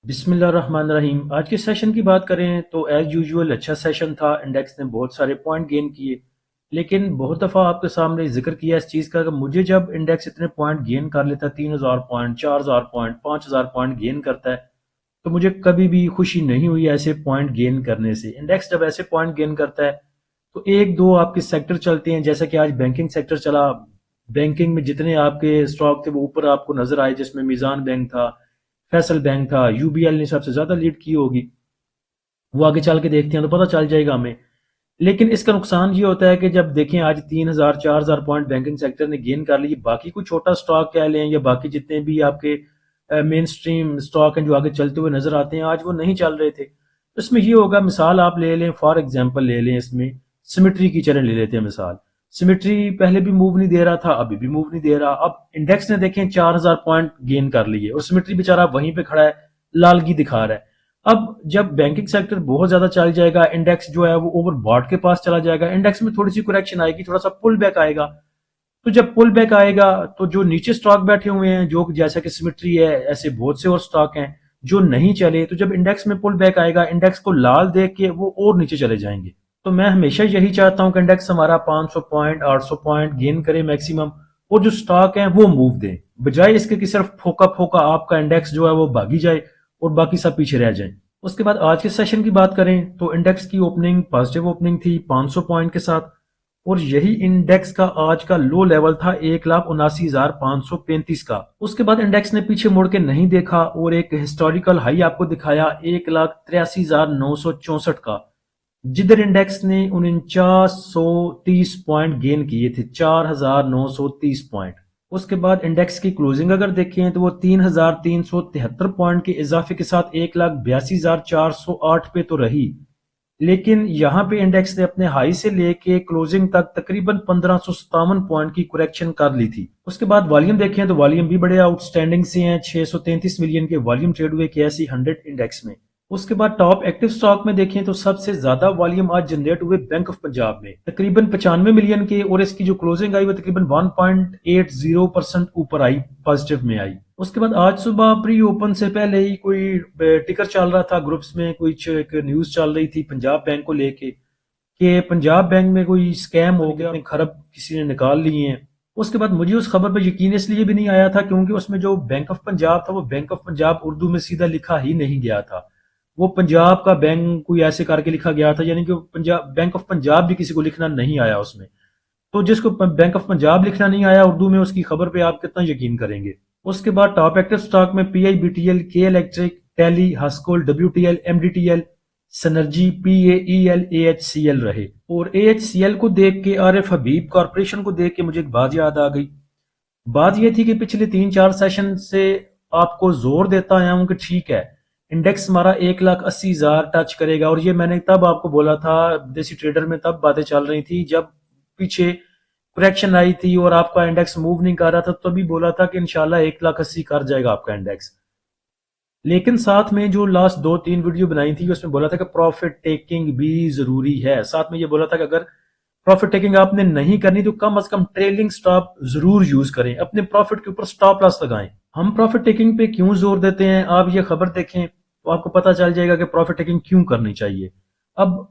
بسم اللہ الرحمن الرحیم۔ آج کے سیشن کی بات کریں تو ایز یوزول اچھا سیشن تھا، انڈیکس نے بہت سارے پوائنٹ گین کیے، لیکن بہت دفعہ آپ کے سامنے ذکر کیا اس چیز کا کہ مجھے جب انڈیکس اتنے پوائنٹ گین کر لیتا ہے، 3000 پوائنٹ، 4000 پوائنٹ، 5000 پوائنٹ گین کرتا ہے، تو مجھے کبھی بھی خوشی نہیں ہوئی ایسے پوائنٹ گین کرنے سے۔ انڈیکس جب ایسے پوائنٹ گین کرتا ہے تو ایک دو آپ کے سیکٹر چلتے ہیں، جیسا کہ آج بینکنگ سیکٹر چلا۔ بینکنگ میں جتنے آپ کے اسٹاک تھے وہ اوپر آپ کو نظر آئے، جس میں میزان بینک تھا، فیصل بینک تھا، یو بی ایل نے سب سے زیادہ لیڈ کی ہوگی، وہ آگے چل کے دیکھتے ہیں تو پتہ چل جائے گا ہمیں۔ لیکن اس کا نقصان یہ ہوتا ہے کہ جب دیکھیں آج 3000 4000 پوائنٹ بینکنگ سیکٹر نے گین کر لی، باقی کوئی چھوٹا سٹاک کہہ لیں یا باقی جتنے بھی آپ کے مین سٹریم سٹاک ہیں جو آگے چلتے ہوئے نظر آتے ہیں، آج وہ نہیں چل رہے تھے۔ اس میں یہ ہوگا، مثال آپ لے لیں، فار ایگزامپل لے لیں، اس میں سیمیٹری کی چلیں لے لیتے ہیں مثال۔ سیمیٹری پہلے بھی موو نہیں دے رہا تھا، ابھی بھی موو نہیں دے رہا، اب انڈیکس نے دیکھیں 4000 پوائنٹ گین کر لیے اور سیمیٹری بیچارہ وہیں پہ کھڑا ہے، لالگی دکھا رہا ہے۔ اب جب بینکنگ سیکٹر بہت زیادہ چل جائے گا، انڈیکس جو ہے وہ اوور باٹ کے پاس چلا جائے گا، انڈیکس میں تھوڑی سی کریکشن آئے گی، تھوڑا سا پل بیک آئے گا۔ تو جب پل بیک آئے گا تو جو نیچے سٹاک بیٹھے ہوئے ہیں، جو جیسا کہ سیمیٹری ہے، ایسے بہت سے اور سٹاک ہیں جو نہیں چلے، تو جب انڈیکس میں پل بیک آئے گا، انڈیکس کو لال دیکھ کے وہ اور نیچے چلے جائیں گے۔ تو میں ہمیشہ یہی چاہتا ہوں کہ انڈیکس ہمارا 500 پوائنٹ 800 پوائنٹ گین کرے میکسیمم، اور جو سٹاک ہیں وہ موو دیں، بجائے اس کے کہ صرف پھوکا پھوکا آپ کا انڈیکس جو ہے وہ بھاگی جائے اور باقی سب پیچھے رہ جائیں۔ اس کے بعد آج کے سیشن کی بات کریں تو انڈیکس کی اوپننگ پازیٹیو اوپننگ تھی 500 پوائنٹ کے ساتھ، اور یہی انڈیکس کا آج کا لو لیول تھا 1,79,535 کا۔ اس کے بعد انڈیکس نے پیچھے مڑ کے نہیں دیکھا اور ایک ہسٹوریکل ہائی آپ کو دکھایا 1,83,964 کا، جدھر انڈیکس نے 4930 پوائنٹ گین کیے تھے، 4930 پوائنٹ۔ اس کے بعد انڈیکس کی کلوزنگ اگر دیکھیں تو وہ 3373 پوائنٹ کے اضافے کے ساتھ 1,82,408 پہ تو رہی، لیکن یہاں پہ انڈیکس نے اپنے ہائی سے لے کے کلوزنگ تک تقریباً 1557 پوائنٹ کی کریکشن کر لی تھی۔ اس کے بعد والیوم دیکھیں تو والیوم بھی بڑے آؤٹ سٹینڈنگ سے ہیں، 633 ملین کے والیوم ٹریڈ ہوئے KSE 100 انڈیکس میں۔ اس کے بعد ٹاپ ایکٹیو سٹاک میں دیکھیں تو سب سے زیادہ والیوم آج جنریٹ ہوئے بینک آف پنجاب میں، تقریباً 95 ملین کے، اور اس کی جو کلوزنگ آئی وہ تقریباً 1.80% اوپر آئی، پازیٹیو میں آئی۔ اس کے بعد آج صبح پری اوپن سے پہلے ہی کوئی ٹکر چل رہا تھا گروپس میں، کوئی ایک نیوز چل رہی تھی پنجاب بینک کو لے کے کہ پنجاب بینک میں کوئی سکیم ہو گیا، خراب کسی نے نکال لیے ہیں۔ اس کے بعد مجھے اس خبر پہ یقین اس لیے بھی نہیں آیا تھا کیونکہ اس میں جو بینک آف پنجاب تھا وہ بینک آف پنجاب اردو میں سیدھا لکھا ہی نہیں گیا تھا، وہ پنجاب کا بینک کوئی ایسے کر کے لکھا گیا تھا، یعنی کہ بینک آف پنجاب بھی کسی کو لکھنا نہیں آیا اس میں۔ تو جس کو بینک آف پنجاب لکھنا نہیں آیا اردو میں، اس کی خبر پہ آپ کتنا یقین کریں گے۔ اس کے بعد ٹاپ ایکٹیو سٹاک میں PI BTL، کے الیکٹرک، ٹیلی، ہسکول، WTL، MDTL، synergy, PAEL، AHCL رہے۔ اور AHCL کو دیکھ کے، عارف حبیب کارپوریشن کو دیکھ کے مجھے ایک بات یاد آ گئی۔ بات یہ تھی کہ پچھلے 3-4 سیشن سے آپ کو زور دیتا آیا ہوں کہ ٹھیک ہے انڈیکس ہمارا 1,80,000 ٹچ کرے گا، اور یہ میں نے تب آپ کو بولا تھا دیسی ٹریڈر میں، تب باتیں چل رہی تھی جب پیچھے کریکشن آئی تھی اور آپ کا انڈیکس موو نہیں کر رہا تھا، تبھی بولا تھا کہ انشاءاللہ 1,80,000 کر جائے گا آپ کا انڈیکس۔ لیکن ساتھ میں جو لاسٹ 2-3 ویڈیو بنائی تھی اس میں بولا تھا کہ پروفٹ ٹیکنگ بھی ضروری ہے، ساتھ میں یہ بولا تھا کہ اگر پروفٹ ٹیکنگ آپ نے نہیں کرنی تو کم از کم ٹریلنگ سٹاپ ضرور یوز کریں، اپنے پروفٹ کے اوپر سٹاپ لاس لگائیں۔ ہم پروفٹ ٹیکنگ پہ کیوں زور دیتے ہیں، آپ یہ خبر دیکھیں تو آپ کو پتہ چل جائے گا کہ پروفٹ ٹیکنگ کیوں کرنی چاہیے۔ اب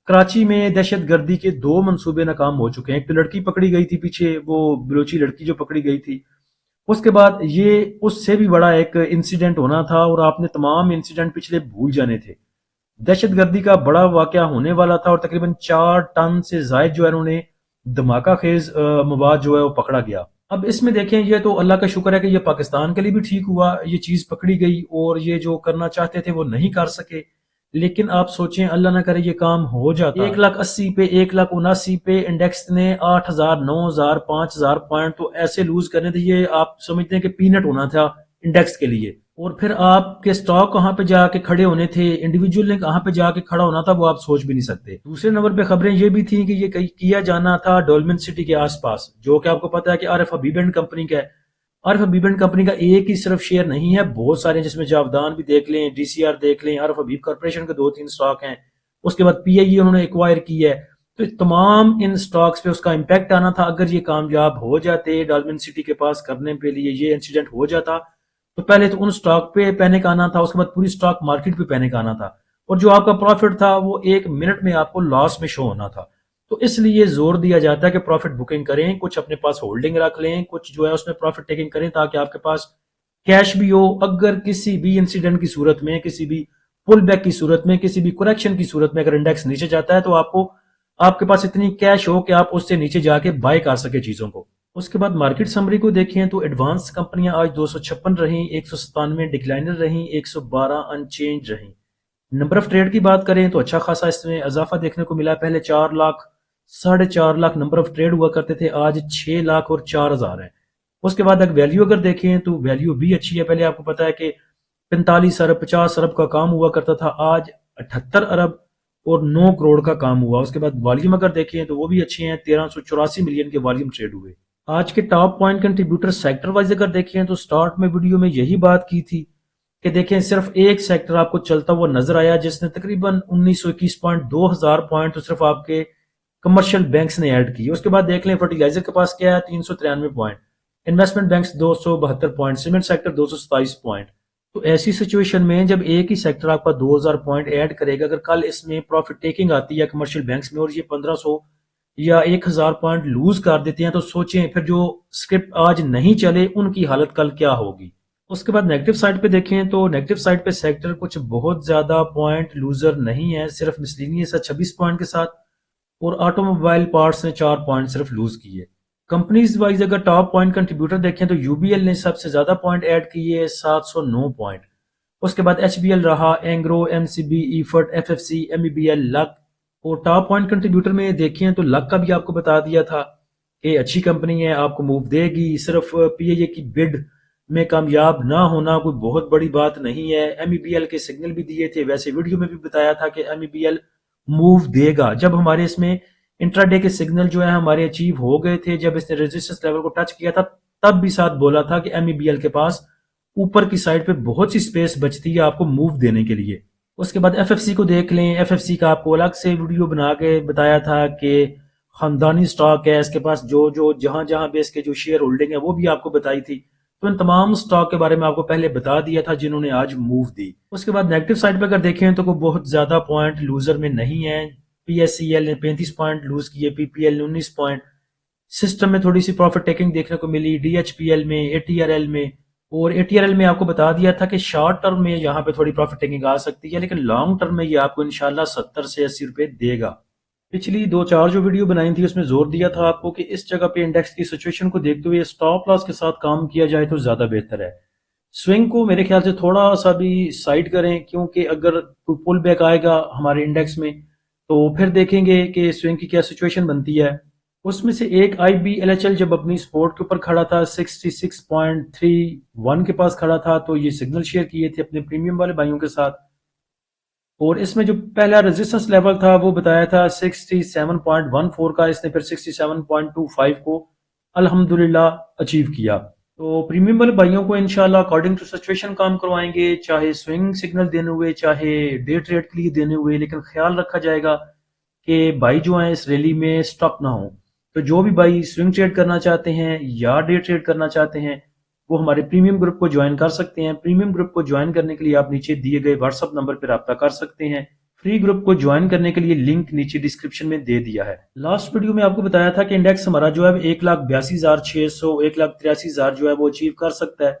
کراچی میں دہشت گردی کے 2 منصوبے ناکام ہو چکے ہیں، ایک تو لڑکی پکڑی گئی تھی پیچھے، وہ بلوچی لڑکی جو پکڑی گئی تھی، اس کے بعد یہ اس سے بھی بڑا ایک انسیڈنٹ ہونا تھا اور آپ نے تمام انسیڈنٹ پچھلے بھول جانے تھے۔ دہشت گردی کا بڑا واقعہ ہونے والا تھا اور تقریباً 4 ٹن سے زائد جو ہے انہوں نے دھماکہ خیز مواد جو ہے وہ پکڑا گیا۔ اب اس میں دیکھیں، یہ تو اللہ کا شکر ہے کہ یہ پاکستان کے لیے بھی ٹھیک ہوا، یہ چیز پکڑی گئی اور یہ جو کرنا چاہتے تھے وہ نہیں کر سکے، لیکن آپ سوچیں اللہ نہ کرے یہ کام ہو جاتا، 1,80,000 پہ 1,79,000 پہ انڈیکس نے 8,000 9,000 5,000 پوائنٹ تو ایسے لوز کرنے تھے، یہ آپ سمجھتے ہیں کہ پینٹ ہونا تھا انڈیکس کے لیے، اور پھر آپ کے سٹاک کہاں پہ جا کے کھڑے ہونے تھے، انڈیویجول نے کہاں پہ جا کے کھڑا ہونا تھا، وہ آپ سوچ بھی نہیں سکتے۔ دوسرے نمبر پہ خبریں یہ بھی تھیں کہ یہ کیا جانا تھا ڈولمن سٹی کے آس پاس، جو کہ آپ کو پتا ہے کہ عارف حبیب اینڈ کمپنی کا ہے۔ عارف حبیب اینڈ کمپنی کا ایک ہی صرف شیئر نہیں ہے، بہت سارے، جس میں جاودان بھی دیکھ لیں، DCR دیکھ لیں، عارف حبیب کارپوریشن کے 2-3 سٹاک ہیں، اس کے بعد PIE انہوں نے ایکوائر کی ہے، تو تمام ان سٹاکس پہ اس کا امپیکٹ آنا تھا۔ اگر یہ کامیاب ہو جاتے ڈالمن سٹی کے پاس کرنے کے لیے، یہ انسیڈنٹ ہو جاتا تو پہلے تو ان سٹاک پہ پینک آنا تھا، اس کے بعد پوری سٹاک مارکیٹ پہ پینک آنا تھا، اور جو آپ کا پروفٹ تھا وہ 1 منٹ میں آپ کو لاس میں شو ہونا تھا۔ تو اس لیے زور دیا جاتا ہے کہ پروفٹ بکنگ کریں، کچھ اپنے پاس ہولڈنگ رکھ لیں، کچھ جو ہے اس میں پروفٹ ٹیکنگ کریں، تاکہ آپ کے پاس کیش بھی ہو، اگر کسی بھی انسیڈنٹ کی صورت میں، کسی بھی پل بیک کی صورت میں، کسی بھی کریکشن کی صورت میں اگر انڈیکس نیچے جاتا ہے تو آپ کے پاس اتنی کیش ہو کہ آپ اس سے نیچے جا کے بائی کر سکے چیزوں کو۔ اس کے بعد مارکیٹ سمری کو دیکھیں تو ایڈوانس کمپنیاں آج 256 رہیں، 197 ڈکلائنر رہیں، 112 ان چینج رہیں۔ نمبر آف ٹریڈ کی بات کریں تو اچھا خاصا اس میں اضافہ دیکھنے کو ملا، پہلے 4 lakh 4.5 lakh number of trade ہوا کرتے تھے، آج 6 لاکھ اور 4,000 ہیں۔ اس کے بعد اگر ویلیو اگر دیکھیں تو ویلیو بھی اچھی ہے، پہلے آپ کو پتا ہے کہ 45 ارب 50 ارب کا کام ہوا کرتا تھا، آج 78 ارب اور 9 کروڑ کا کام ہوا۔ اس کے بعد والیوم اگر دیکھیں تو وہ بھی اچھے ہیں، 1384 ملین کے والیوم ٹریڈ ہوئے۔ آج کے top point contributor sector wise اگر دیکھیں تو سٹارٹ میں ویڈیو میں یہی بات کی تھی کہ دیکھیں صرف ایک سیکٹر آپ کو چلتا ہوا نظر آیا جس نے تقریباً 1921 پوائنٹ 2000 پوائنٹ تو صرف آپ کے کمرشل بینکس نے ایڈ کی۔ اس کے بعد دیکھ لیں فرٹیلائزر کے پاس کیا ہے، 393 point, investment banks 272 point, cement sector 227 point. تو ایسی سچویشن میں جب ایک ہی سیکٹر آپ کا 2000 پوائنٹ ایڈ کرے گا، اگر کل اس میں پروفٹ ٹیکنگ آتی ہے کمرشل بینکس میں اور یہ 1500 یا 1000 پوائنٹ لوز کر دیتے ہیں، تو سوچیں پھر جو سکرپٹ آج نہیں چلے ان کی حالت کل کیا ہوگی۔ اس کے بعد نیگیٹو سائڈ پہ دیکھیں تو نیگیٹو سائڈ پہ سیکٹر کچھ بہت زیادہ پوائنٹ لوزر نہیں ہے، صرف مسلینیس ہے 26 پوائنٹ کے ساتھ، اور آٹو موبائل پارٹس نے 4 پوائنٹ صرف لوز کیے۔ کمپنیز وائز اگر ٹاپ پوائنٹ کنٹریبیوٹر دیکھیں تو یو بی ایل نے سب سے زیادہ پوائنٹ ایڈ کیے، 709 پوائنٹ۔ اس کے بعد ایچ بی ایل رہا، اینگرو، ایم سی بی، ایفرٹ، F F C, M E B L, لک۔ اور ٹاپ پوائنٹ کنٹریبیوٹر میں دیکھیں تو لک کا بھی آپ کو بتا دیا تھا کہ اچھی کمپنی ہے، آپ کو موو دے گی، صرف پی اے کی بڈ میں کامیاب نہ ہونا کوئی بہت بڑی بات نہیں ہے۔ ایم ای بی ایل کے سگنل بھی دیے تھے، ویسے ویڈیو میں بھی بتایا تھا کہ M E B L move دے گا۔ جب ہمارے اس میں انٹرا ڈے کے سگنل جو ہے ہمارے اچیو ہو گئے تھے، جب اس نے ریزسٹنس لیول کو ٹچ کیا تھا، تب بھی ساتھ بولا تھا کہ ایم ای بی ایل کے پاس اوپر کی سائڈ پہ بہت سی سپیس بچتی ہے آپ کو موو دینے کے لیے۔ اس کے بعد ایف ایف سی کو دیکھ لیں، ایف ایف سی کا آپ کو الگ سے ویڈیو بنا کے بتایا تھا کہ خاندانی سٹاک ہے، اس کے پاس جو جہاں جہاں پہ اس کے جو شیئر ہولڈنگ ہے وہ بھی آپ کو بتائی تھی۔ تو ان تمام سٹاک کے بارے میں آپ کو پہلے بتا دیا تھا جنہوں نے آج موو دی۔ اس کے بعد نیگیٹو سائڈ پہ اگر دیکھیں تو کوئی بہت زیادہ پوائنٹ لوزر میں نہیں ہے۔ پی ایس سی ایل نے 35 پوائنٹ لوز کیے، پی پی ایل نے 19 پوائنٹ، سسٹم میں تھوڑی سی پروفٹ ٹیکنگ دیکھنے کو ملی، ڈی ایچ پی ایل میں، اے ٹی آر ایل میں۔ اور اے ٹی آر ایل میں آپ کو بتا دیا تھا کہ شارٹ ٹرم میں یہاں پہ تھوڑی پروفٹ ٹیکنگ آ سکتی ہے، لیکن لانگ ٹرم میں یہ آپ کو انشاءاللہ 70 سے 80 روپے دے گا۔ پچھلی 2-4 جو ویڈیو بنائی تھی اس میں زور دیا تھا آپ کو کہ اس جگہ پہ انڈیکس کی سچویشن کو دیکھتے ہوئے سٹاپ لاس کے ساتھ کام کیا جائے تو زیادہ بہتر ہے۔ سوئنگ کو میرے خیال سے تھوڑا سا بھی سائڈ کریں، کیونکہ اگر کوئی پل بیک آئے گا ہمارے انڈیکس میں تو پھر دیکھیں گے کہ سوئنگ کی کیا سچویشن بنتی ہے۔ اس میں سے ایک آئی بی ایل ایچ ایل جب اپنی سپورٹ کے اوپر کھڑا تھا 66.31 کے پاس کھڑا تھا، تو یہ سگنل شیئر کیے تھے اپنے پریمیم والے بھائیوں کے ساتھ، اور اس میں جو پہلا ریزسٹنس لیول تھا وہ بتایا تھا 67.14 کا، اس نے پھر 67.25 کو الحمدللہ اچیو کیا۔ تو پریمیم والے بھائیوں کو انشاءاللہ اکارڈنگ ٹو سچویشن کام کروائیں گے، چاہے سوئنگ سگنل دینے ہوئے، چاہے ڈے ٹریڈ کے لیے دینے ہوئے، لیکن خیال رکھا جائے گا کہ بھائی جو ہیں اس ریلی میں سٹاپ نہ ہوں۔ تو جو بھی بھائی سوئنگ ٹریڈ کرنا چاہتے ہیں یا ڈے ٹریڈ کرنا چاہتے ہیں وہ ہمارے پریمیم گروپ کو جوائن کر سکتے ہیں۔ پریمیم گروپ کو جوائن کرنے کے لیے آپ نیچے دیے گئے واٹس ایپ نمبر پہ رابطہ کر سکتے ہیں۔ فری گروپ کو جوائن کرنے کے لیے لنک نیچے ڈسکرپشن میں دے دیا ہے۔ لاسٹ ویڈیو میں آپ کو بتایا تھا کہ انڈیکس ہمارا جو ہے 1,82,600 1,83,000 جو ہے وہ اچیو کر سکتا ہے،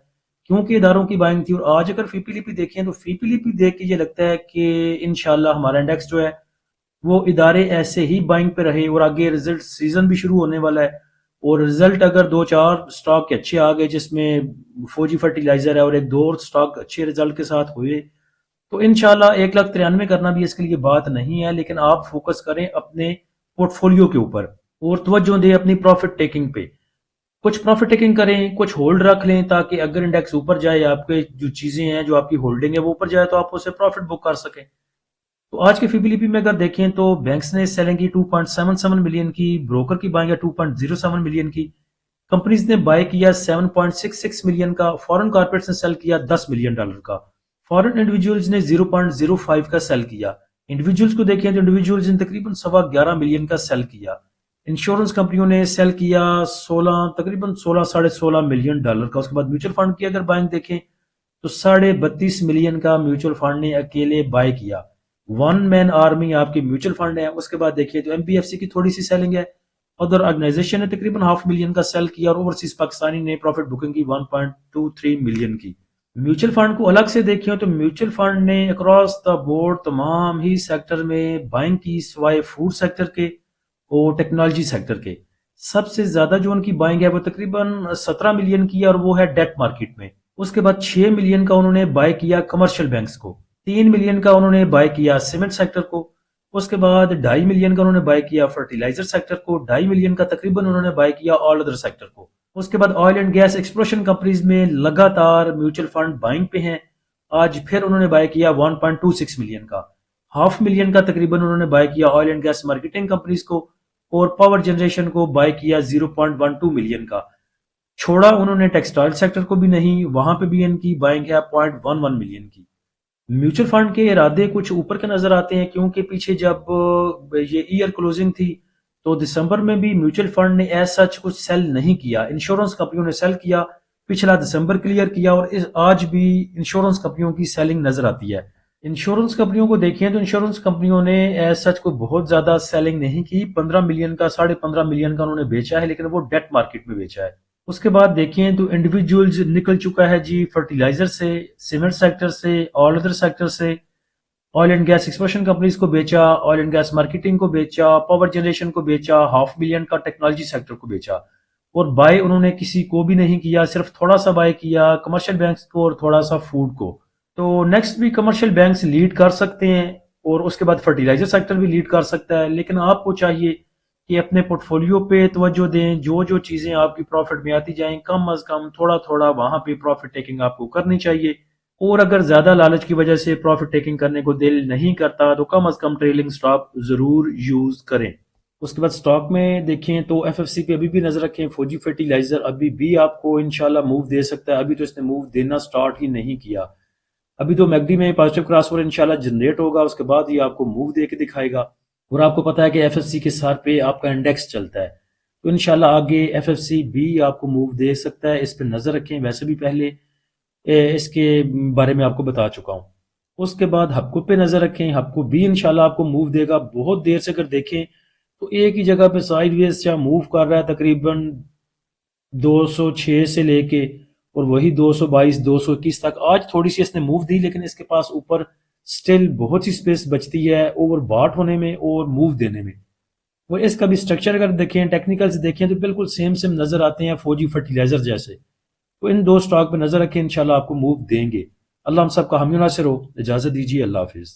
کیونکہ اداروں کی بائنگ تھی۔ اور آج اگر فی پی لیپی دیکھیں تو فی پی لیپی دیکھ کے یہ لگتا ہے کہ انشاءاللہ ہمارا انڈیکس جو ہے وہ ادارے ایسے ہی بائنگ پہ رہے، اور آگے رزلٹ سیزن بھی شروع ہونے والا ہے، اور رزلٹ اگر 2-4 سٹاک کے اچھے آ گئے جس میں فوجی فرٹیلائزر ہے اور ایک دو سٹاک اچھے رزلٹ کے ساتھ ہوئے، تو انشاءاللہ 1,93,000 کرنا بھی اس کے لیے بات نہیں ہے، لیکن آپ فوکس کریں اپنے پورٹ فولیو کے اوپر اور توجہ دیں اپنی پروفٹ ٹیکنگ پہ۔ کچھ پروفٹ ٹیکنگ کریں، کچھ ہولڈ رکھ لیں، تاکہ اگر انڈیکس اوپر جائے، آپ کے جو چیزیں ہیں جو آپ کی ہولڈنگ ہے وہ اوپر جائے تو آپ اسے پروفٹ بک کر سکیں۔ تو آج کے فی پی لی پی میں اگر دیکھیں تو بینکس نے سیلنگ کی 2.77 ملین کی، بروکر کی بائنگ ہے 2.07 ملین کی، کمپنیز نے بائی کیا 7.66 ملین کا، فورن کارپوریٹس نے سیل کیا $10 ملین کا، فورن انڈیویجولز نے 0.05 کا سیل کیا۔ انڈیویجولز کو دیکھیں تو انڈیویجولز نے تقریباً 11.25 ملین کا سیل کیا۔ انشورنس کمپنیوں نے سیل کیا تقریباً 16 ساڑھے 16 ملین ڈالر کا۔ اس کے بعد میوچل فنڈ کی اگر بائنگ دیکھیں تو 32.5 ملین کا میوچل فنڈ نے اکیلے بائی کیا. ون مین آرمی آپ کی میوچل فنڈ ہے. اس کے بعد دیکھیے تو ایم پی ایف سی کی تھوڑی سی سیلنگ ہے. ادر آرگنائزیشن نے تقریباً 500,000 کا سیل کیا اور اوورسیز پاکستانی نے پروفٹ بکنگ کی 1.23 ملین کی. میوچل فنڈ کو الگ سے دیکھیں تو میوچل فنڈ نے اکراس دا بورڈ تمام ہی سیکٹر میں بائنگ کی سوائے فوڈ سیکٹر کے اور ٹیکنالوجی سیکٹر کے. سب سے زیادہ جو ان کی بائنگ ہے وہ تقریباً 17 ملین کی ہے اور وہ ہے ڈیٹ مارکیٹ میں. اس کے بعد 6 ملین کا انہوں نے بائی کیا کمرشل بینکس کو. 3 ملین کا انہوں نے بائی کیا سیمنٹ سیکٹر کو. اس کے بعد 2.5 ملین کا انہوں نے بائی کیا فرٹیلائزر سیکٹر کو. 2.5 ملین کا تقریباً انہوں نے بائی کیا آل ادر سیکٹر کو. اس کے بعد oil and gas exploration companies میں لگاتار میوچل فنڈ بائنگ پہ ہیں. آج پھر انہوں نے بائی کیا 1.26 ملین کا. 500,000 کا تقریباً انہوں نے بائی کیا oil and gas marketing companies کو اور پاور جنریشن کو بائی کیا 0.12 ملین کا. چھوڑا انہوں نے ٹیکسٹائل سیکٹر کو بھی نہیں, وہاں پہ بھی ان کی بائنگ ہے 0.11 ملین کی. میوچل فنڈ کے ارادے کچھ اوپر کے نظر آتے ہیں کیونکہ پیچھے جب یہ ایئر کلوزنگ تھی تو دسمبر میں بھی میوچل فنڈ نے ایز سچ کچھ سیل نہیں کیا. انشورنس کمپنیوں نے سیل کیا, پچھلا دسمبر کلیئر کیا اور آج بھی انشورنس کمپنیوں کی سیلنگ نظر آتی ہے. انشورنس کمپنیوں کو دیکھیں تو انشورنس کمپنیوں نے ایز سچ کو بہت زیادہ سیلنگ نہیں کی. 15 ملین کا 15.5 ملین کا انہوں نے بیچا ہے لیکن وہ ڈیٹ مارکیٹ میں بیچا ہے. اس کے بعد دیکھیں تو انڈیویجولز نکل چکا ہے جی فرٹیلائزر سے, سیمنٹ سیکٹر سے, آل ادر سیکٹر سے. Oil and gas exploration companies کو بیچا, آئل اینڈ گیس مارکیٹنگ کو بیچا, پاور جنریشن کو بیچا, 500,000 کا ٹیکنالوجی سیکٹر کو بیچا. اور بائی انہوں نے کسی کو بھی نہیں کیا, صرف تھوڑا سا بائی کیا کمرشل بینکس کو اور تھوڑا سا فوڈ کو. تو نیکسٹ بھی کمرشل بینکس لیڈ کر سکتے ہیں اور اس کے بعد فرٹیلائزر سیکٹر بھی لیڈ کر سکتا ہے, لیکن آپ کو چاہیے کہ اپنے پورٹ فولیو پہ توجہ دیں. جو چیزیں آپ کی پروفٹ میں آتی جائیں کم از کم تھوڑا تھوڑا وہاں پہ پروفٹ ٹیکنگ آپ کو کرنی چاہیے. اور اگر زیادہ لالچ کی وجہ سے پروفٹ ٹیکنگ کرنے کو دل نہیں کرتا تو کم از کم ٹریلنگ سٹاپ ضرور یوز کریں. اس کے بعد سٹاک میں دیکھیں تو ایف ایف سی پہ ابھی بھی نظر رکھیں. فوجی فرٹیلائزر ابھی بھی آپ کو انشاءاللہ موو دے سکتا ہے. ابھی تو اس نے موو دینا سٹارٹ ہی نہیں کیا. ابھی تو میگڈی میں پازیٹیو کراس اوور انشاءاللہ جنریٹ ہوگا, اس کے بعد ہی آپ کو موو دے کے دکھائے گا. اور آپ کو پتا ہے کہ ایف ایف سی کے سار پہ آپ کا انڈیکس چلتا ہے تو انشاءاللہ آگے ایف ایف سی بھی آپ کو موو دے سکتا ہے. اس پہ نظر رکھیں. ویسے بھی پہلے اس کے بارے میں آپ کو بتا چکا ہوں. اس کے بعد ہپکو پہ نظر رکھیں. ہپکو بھی انشاءاللہ آپ کو موو دے گا. بہت دیر سے اگر دیکھیں تو ایک ہی جگہ پہ سائیڈ ویز سے موو کر رہا ہے تقریباً 206 سے لے کے اور وہی 222 221 تک. آج تھوڑی سی اس نے موو دی لیکن اس کے پاس اوپر سٹل بہت سی سپیس بچتی ہے اوور باٹ ہونے میں اور موو دینے میں. اور اس کا بھی سٹرکچر اگر دیکھیں ٹیکنیکل سے دیکھیں تو بالکل سیم نظر آتے ہیں فوجی فرٹیلائزر جیسے. تو ان دو سٹاک پہ نظر رکھیں, انشاءاللہ آپ کو موو دیں گے. اللہ ہم سب کا حامی و ناصر ہو. اجازت دیجیے, اللہ حافظ.